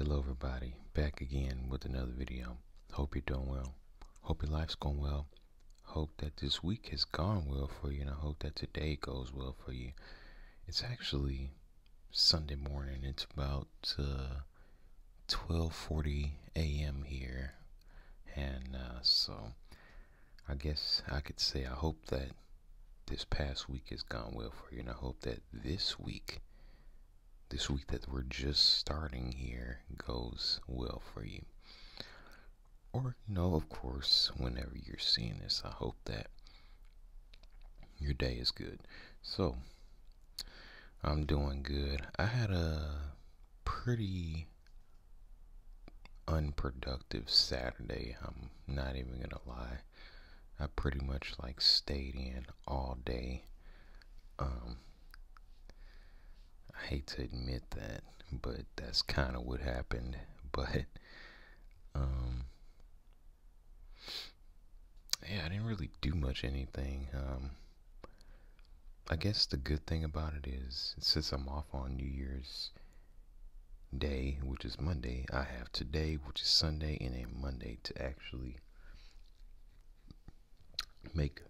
Hello everybody, back again with another video. Hope you're doing well. Hope your life's going well. Hope that this week has gone well for you, and I hope that today goes well for you. It's actually Sunday morning. It's about 12:40 a.m. here, and so I guess I could say I hope that this past week has gone well for you, and I hope that this week that we're just starting here goes well for you. Or, of course, whenever you're seeing this, I hope that your day is good. So, I'm doing good. I had a pretty unproductive Saturday. I'm not even gonna lie. I pretty much stayed in all day. I hate to admit that, but that's kind of what happened. But yeah, I didn't really do much anything. I guess the good thing about it is, since I'm off on New Year's Day, which is Monday, I have today, which is Sunday, and a Monday to actually make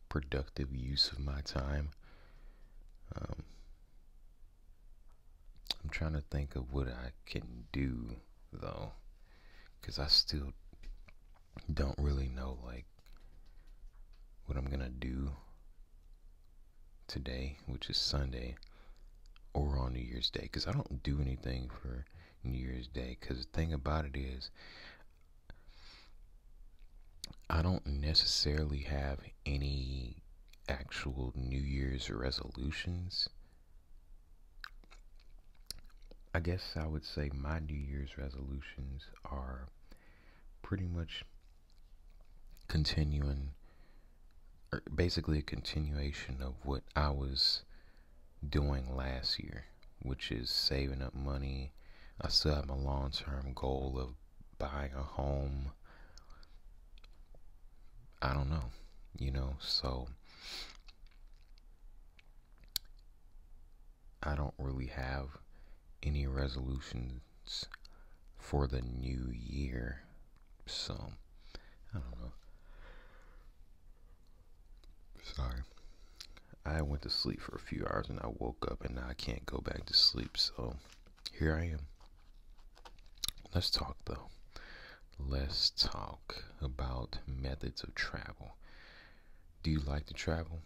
productive use of my time. I'm trying to think of what I can do though, because I still don't really know what I'm gonna do today, which is Sunday, or on New Year's Day, because I don't do anything for New Year's Day. Because the thing about it is, I don't necessarily have any actual New Year's resolutions. I guess I would say my New Year's resolutions are pretty much basically a continuation of what I was doing last year, which is saving up money. I still have my long-term goal of buying a home. I don't know, so I don't really have any resolutions for the new year, so I don't know. Sorry. I went to sleep for a few hours and I woke up, and now I can't go back to sleep, so here I am. Let's talk though. Let's talk about methods of travel. Do you like to travel?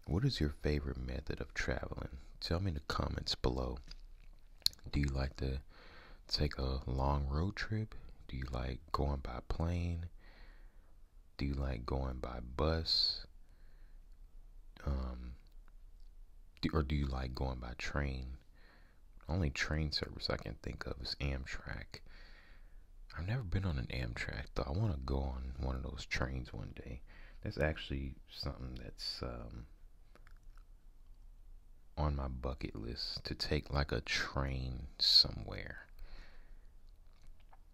What is your favorite method of traveling? Tell me in the comments below. Do you like to take a long road trip? Do you like going by plane? Do you like going by bus? Or do you like going by train? The only train service I can think of is Amtrak. I've never been on an Amtrak though. I want to go on one of those trains one day. That's actually something that's on my bucket list, to take a train somewhere.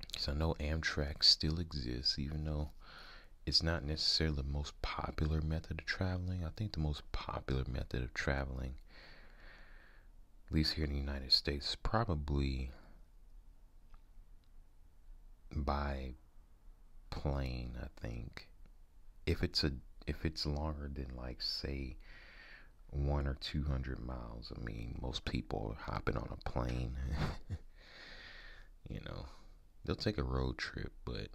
Because I know Amtrak still exists, even though it's not necessarily the most popular method of traveling. I think the most popular method of traveling, at least here in the United States, is probably by plane. I think if it's longer than say 100 or 200 miles, I mean, most people are hopping on a plane. They'll take a road trip, but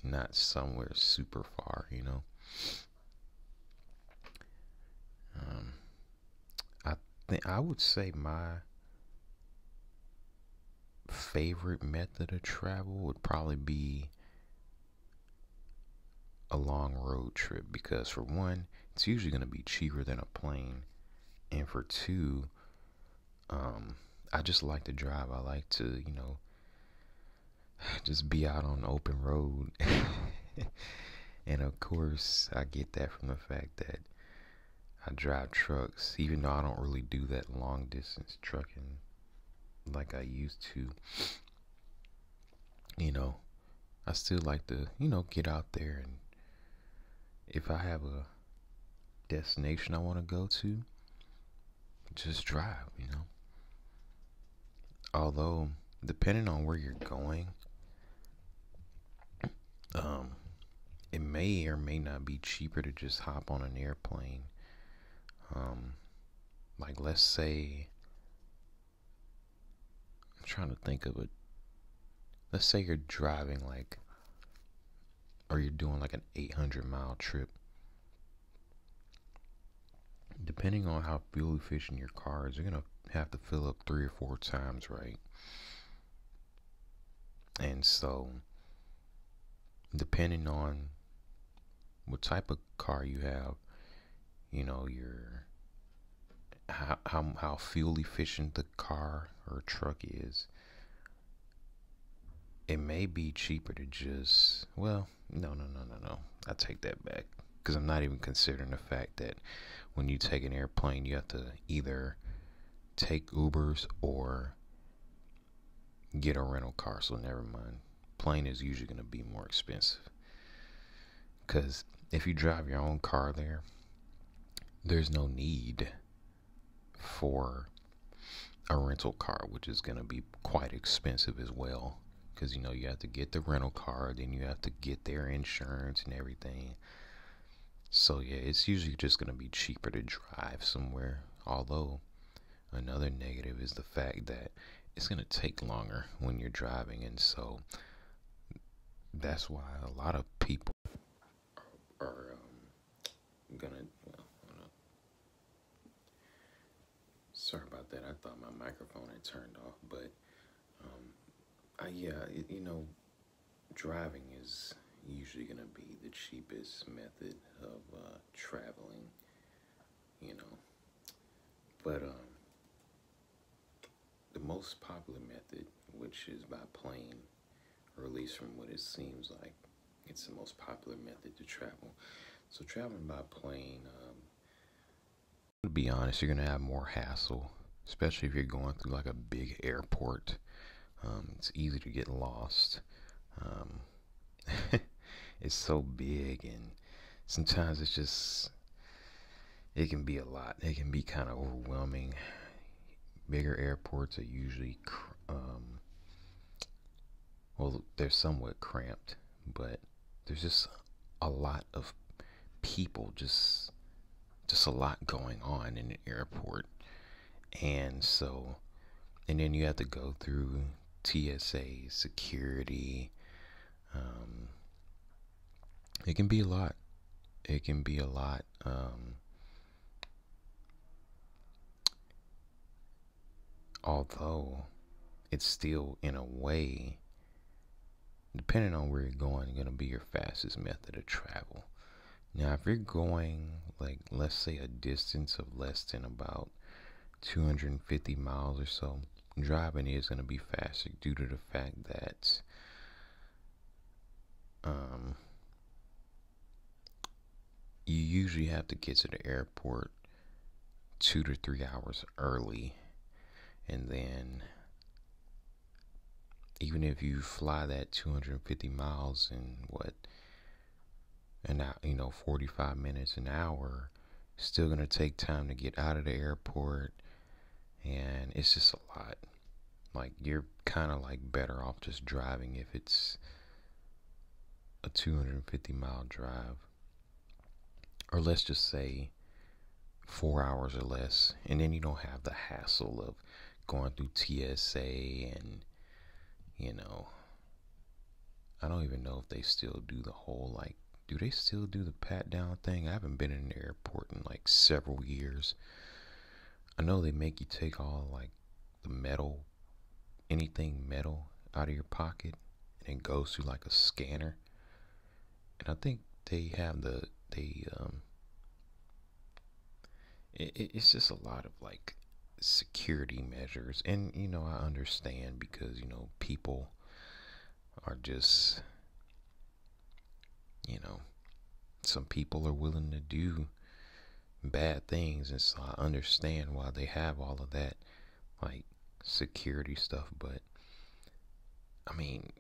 not somewhere super far. I would say my favorite method of travel would probably be a long road trip, because for one, it's usually going to be cheaper than a plane, and for two, I just like to drive. I like to just be out on the open road. And of course I get that from the fact that I drive trucks, even though I don't really do that long distance trucking like I used to. I still like to get out there, and if I have a destination I want to go to, just drive. Although depending on where you're going, um, it may or may not be cheaper to just hop on an airplane. Um, like let's say, I'm trying to think of it. Let's say you're driving or you're doing like an 800-mile trip. Depending on how fuel efficient your car is, you're gonna have to fill up 3 or 4 times, right? And so, depending on what type of car you have, your how fuel efficient the car or truck is, it may be cheaper to just, well, no. I take that back, because I'm not even considering the fact that when you take an airplane, you have to either take Ubers or get a rental car. So never mind. Plane is usually going to be more expensive, because if you drive your own car there's no need for a rental car, which is going to be quite expensive as well, because you have to get the rental car, then you have to get their insurance and everything. So yeah, it's usually just going to be cheaper to drive somewhere. Although another negative is the fact that it's going to take longer when you're driving, and so that's why a lot of people are gonna, well, sorry about that. I thought my microphone had turned off, but driving is usually gonna be the cheapest method of traveling, you know. But the most popular method, which is by plane, or at least from what it seems like, it's the most popular method to travel. So traveling by plane, to be honest, you're gonna have more hassle, especially if you're going through like a big airport. It's easy to get lost. Um, it's so big, and sometimes it can be a lot. It can be kind of overwhelming. Bigger airports are usually, well, they're somewhat cramped, but there's just a lot of people, just a lot going on in the airport. And so, and then you have to go through TSA security. It can be a lot. It can be a lot. Although it's still, in a way, depending on where you're going to be your fastest method of travel. Now, if you're going, like, let's say a distance of less than about 250 miles or so, driving is going to be faster due to the fact that you usually have to get to the airport 2 to 3 hours early, and then even if you fly that 250 miles in 45 minutes, an hour, still gonna take time to get out of the airport, and it's just a lot. Like, you're kind of like better off just driving if it's a 250-mile drive, or let's just say 4 hours or less, and then you don't have the hassle of going through TSA, and I don't even know if they still do the whole, like, do they still do the pat down thing? I haven't been in the airport in like several years. I know they make you take all like the metal, anything metal out of your pocket, and it goes through like a scanner. And I think they have it's just a lot of like security measures. And I understand, because people are just, some people are willing to do bad things, and so I understand why they have all of that, like, security stuff. But I mean,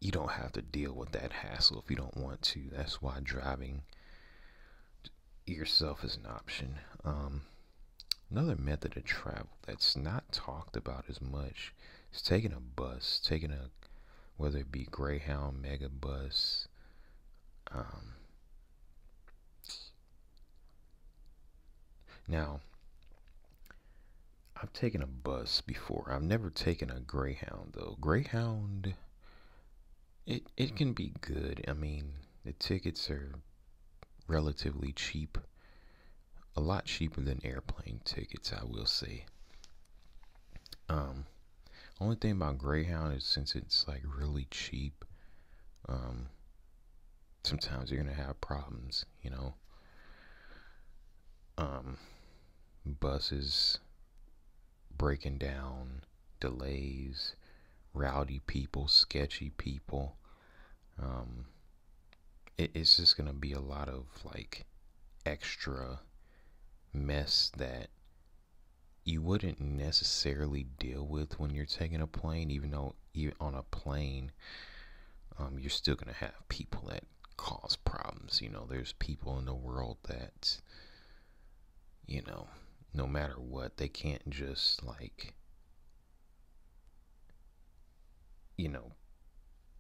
you don't have to deal with that hassle if you don't want to. That's why driving yourself is an option. Another method of travel that's not talked about as much is taking a bus, whether it be Greyhound Megabus. Um, Now, I've taken a bus before. I've never taken a Greyhound though. Greyhound, it can be good. I mean, the tickets are relatively cheap, a lot cheaper than airplane tickets, I will say. Um, Only thing about Greyhound is since it's like really cheap, um, sometimes you're gonna have problems. Um, Buses breaking down, delays, rowdy people, sketchy people. Um, it's just gonna be a lot of like extra mess that you wouldn't necessarily deal with when you're taking a plane, even though on a plane, you're still gonna have people that cause problems. There's people in the world that, you know, no matter what, they can't just like, you know,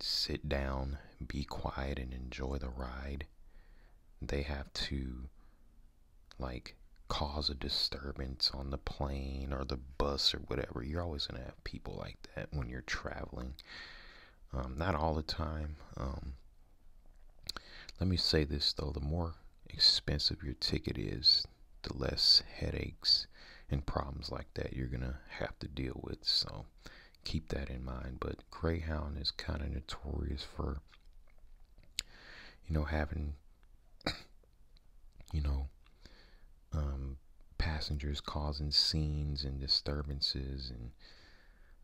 sit down, be quiet, and enjoy the ride. They have to like cause a disturbance on the plane or the bus or whatever. You're always going to have people like that when you're traveling. Not all the time. Let me say this though, the more expensive your ticket is, the less headaches and problems like that you're going to have to deal with. So keep that in mind. But Greyhound is kind of notorious for, having, you know, passengers causing scenes and disturbances, and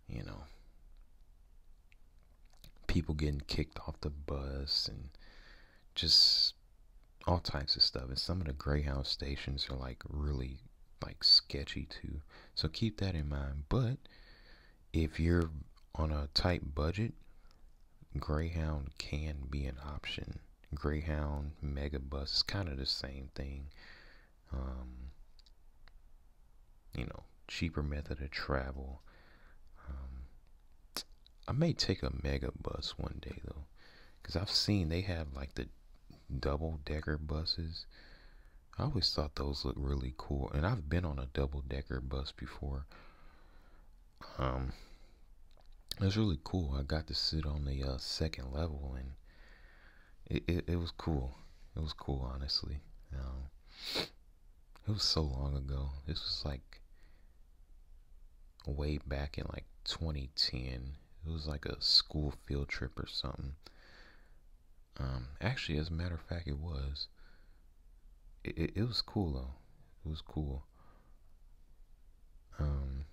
you know people getting kicked off the bus and just all types of stuff. And some of the Greyhound stations are like really like sketchy too, so keep that in mind. But if you're on a tight budget, Greyhound can be an option. Greyhound Megabus is kind of the same thing. um, Cheaper method of travel. I may take a mega bus one day though, because I've seen they have like the double decker buses. I always thought those looked really cool, and I've been on a double decker bus before. Um, it was really cool. I got to sit on the second level, and it was cool. It was cool, honestly. It was so long ago. This was like way back in like 2010. It was like a school field trip or something. Actually, as a matter of fact, it was. It was cool though. It was cool. Um,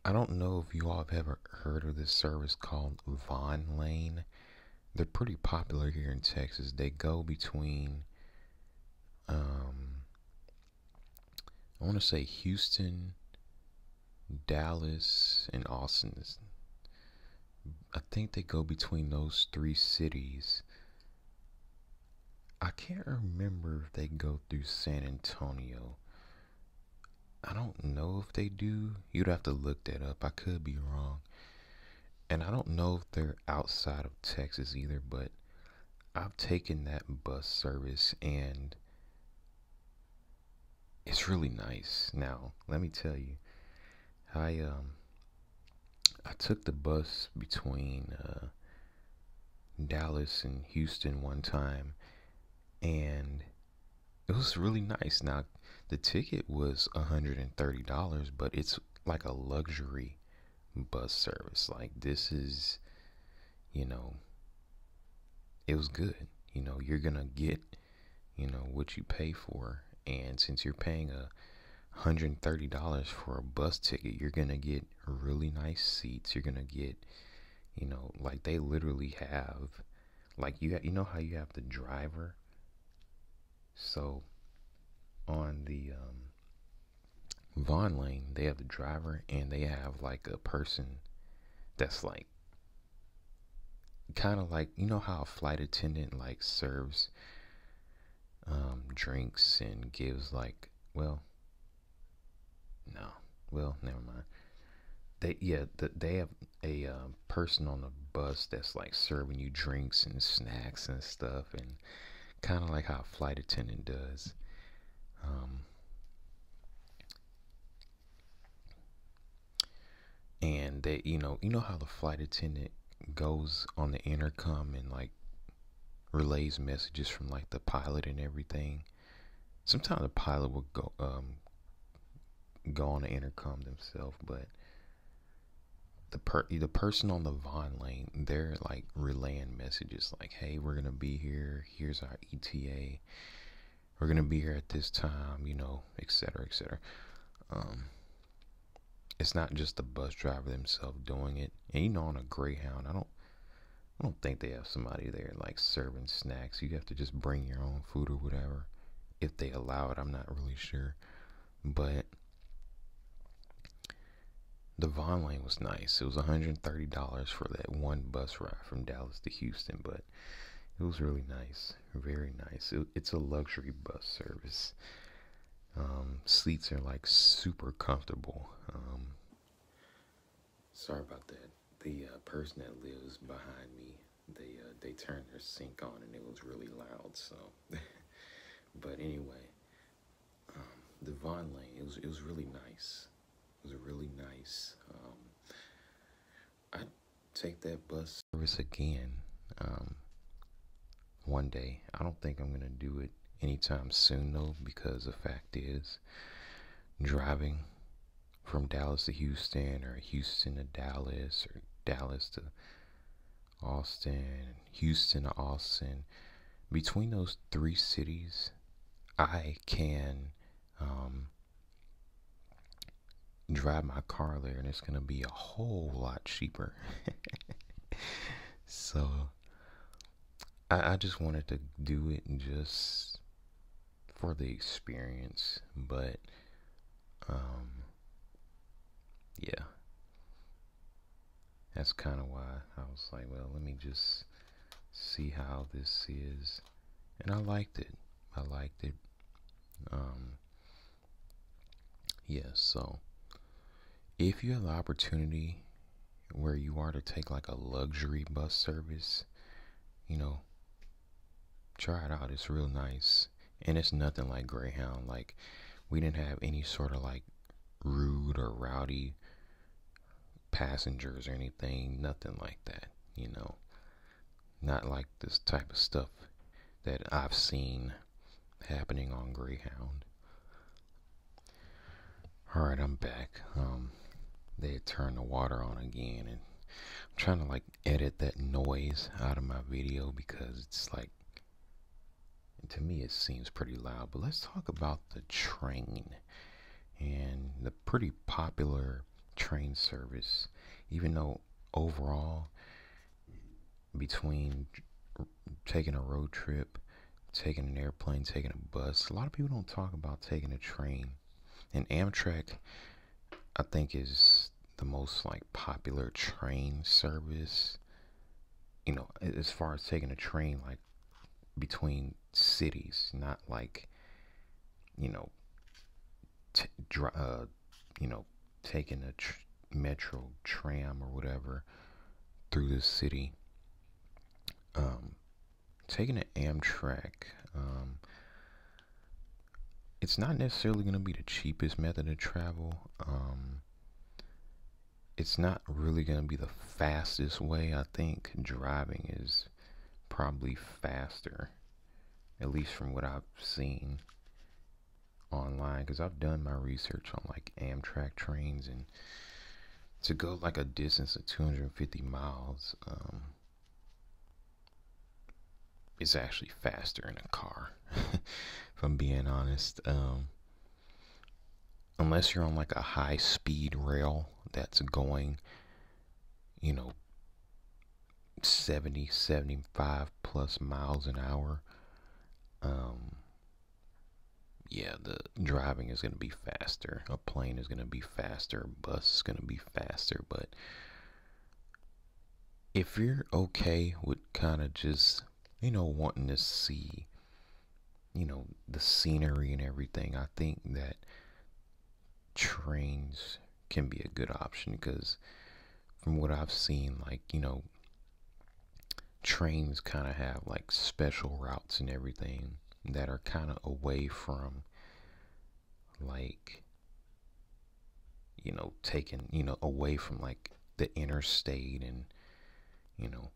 I don't know if you all have ever heard of this service called Von Lane. They're pretty popular here in Texas. They go between, I want to say Houston, Dallas, and Austin. I think they go between those three cities. I can't remember if they go through San Antonio. I don't know if they do. You'd have to look that up. I could be wrong. And I don't know if they're outside of Texas either, but I've taken that bus service and it's really nice. Now, let me tell you, I took the bus between Dallas and Houston one time, and it was really nice. Now, the ticket was $130, but it's like a luxury bus service. Like, this is, you know, it was good. You're gonna get, what you pay for. And since you're paying $130 for a bus ticket, you're gonna get really nice seats. You're gonna get, like they literally have, like you know how you have the driver. So on the Von Lane, they have the driver, and they have like a person that's like kind of like, how a flight attendant like serves drinks and gives like, well, well, never mind. They have a person on the bus that's like serving you drinks and snacks and stuff, and kind of like how a flight attendant does. Um, and they, you know how the flight attendant goes on the intercom and like relays messages from like the pilot and everything. Sometimes the pilot will go on the intercom themselves, but the person on the Von lane, they're like relaying messages like, "Hey, we're gonna be here. Here's our ETA. We're gonna be here at this time," etc., etc. Um, it's not just the bus driver themselves doing it. And on a Greyhound, I don't think they have somebody there like serving snacks. You have to just bring your own food or whatever, if they allow it. I'm not really sure, but the Von lane was nice. It was $130 for that one bus ride from Dallas to Houston, but it was really nice, very nice. It's a luxury bus service. Seats are like super comfortable. Sorry about that. The person that lives behind me, they turned their sink on and it was really loud. So, but anyway, the Von lane, it was really nice. It was really nice. I'd take that bus service again one day. I don't think I'm gonna do it anytime soon though, because the fact is, driving from Dallas to Houston, or Houston to Dallas, or Dallas to Austin, Houston to Austin, between those three cities, I can drive my car there and it's going to be a whole lot cheaper. So I just wanted to do it just for the experience, but yeah, that's kind of why I was like, well, let me just see how this is. And I liked it. Yeah, so if you have the opportunity where you are to take like a luxury bus service, try it out. It's real nice. And it's nothing like Greyhound. Like, we didn't have any sort of like rude or rowdy passengers or anything. Nothing like that, Not like this type of stuff that I've seen happening on Greyhound. Alright, I'm back. They had turned the water on again, and I'm trying to like edit that noise out of my video because it's like, to me it seems pretty loud. But let's talk about the train and the pretty popular train service. Even though overall, between taking a road trip, taking an airplane, taking a bus, a lot of people don't talk about taking a train. And Amtrak, I think, is the most like popular train service, as far as taking a train like between cities, not like, taking a metro tram or whatever through the city. Taking an Amtrak, it's not necessarily going to be the cheapest method of travel. It's not really going to be the fastest way. I think driving is probably faster, at least from what I've seen online, because I've done my research on like Amtrak trains, and to go like a distance of 250 miles, it's actually faster in a car, if I'm being honest. Unless you're on like a high speed rail that's going, 70, 75 plus miles an hour, yeah, the driving is going to be faster. A plane is going to be faster. A bus is going to be faster. But if you're okay with kind of just, wanting to see, the scenery and everything, I think that trains can be a good option, because from what I've seen, like, trains kind of have like special routes and everything that are kind of away from, like, taking, away from like the interstate, and you know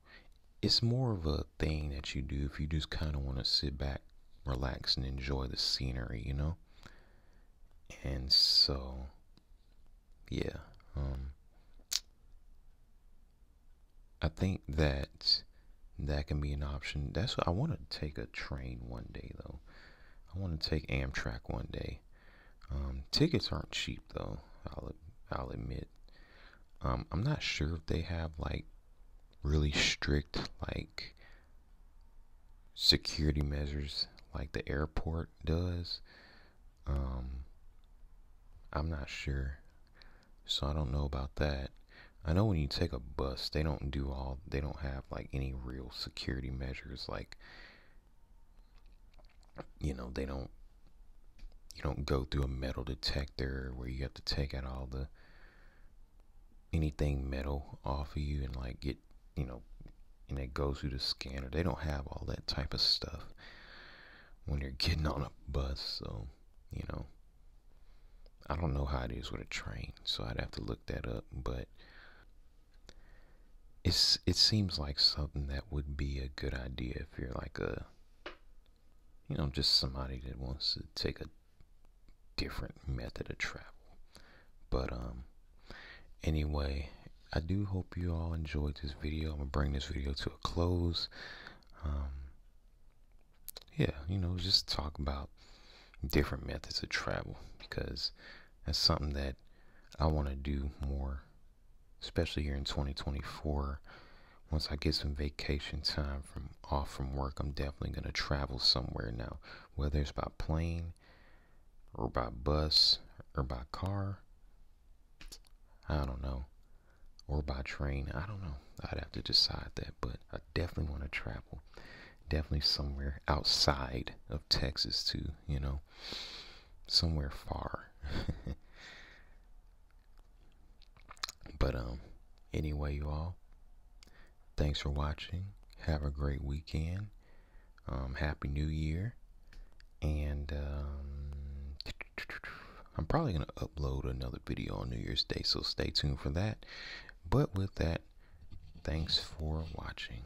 it's more of a thing that you do if you just kind of want to sit back, relax, and enjoy the scenery. And so, yeah, I think that can be an option. That's what I want to take a train one day, though. I want to take Amtrak one day. Tickets aren't cheap, though. I'll admit. I'm not sure if they have like really strict like security measures like the airport does. Um, I'm not sure, so I don't know about that. I know when you take a bus, they don't have like any real security measures. Like, they don't, you don't go through a metal detector where you have to take out all the anything metal off of you and like get, you know, and it goes through the scanner. They don't have all that type of stuff when you're getting on a bus. So, you know, I don't know how it is with a train, so I'd have to look that up. But it seems like something that would be a good idea if you're like just somebody that wants to take a different method of travel. But anyway, I do hope you all enjoyed this video. I'm gonna bring this video to a close. Yeah, just talk about different methods of travel, because that's something that I want to do more, especially here in 2024. Once I get some vacation time off from work, I'm definitely going to travel somewhere now, whether it's by plane or by bus or by car. I don't know. Or by train. I don't know. I'd have to decide that, but I definitely want to travel. Definitely somewhere outside of Texas too, somewhere far. But anyway, you all, thanks for watching. Have a great weekend. Happy New Year. And I'm probably going to upload another video on New Year's Day, so stay tuned for that. But with that, thanks for watching.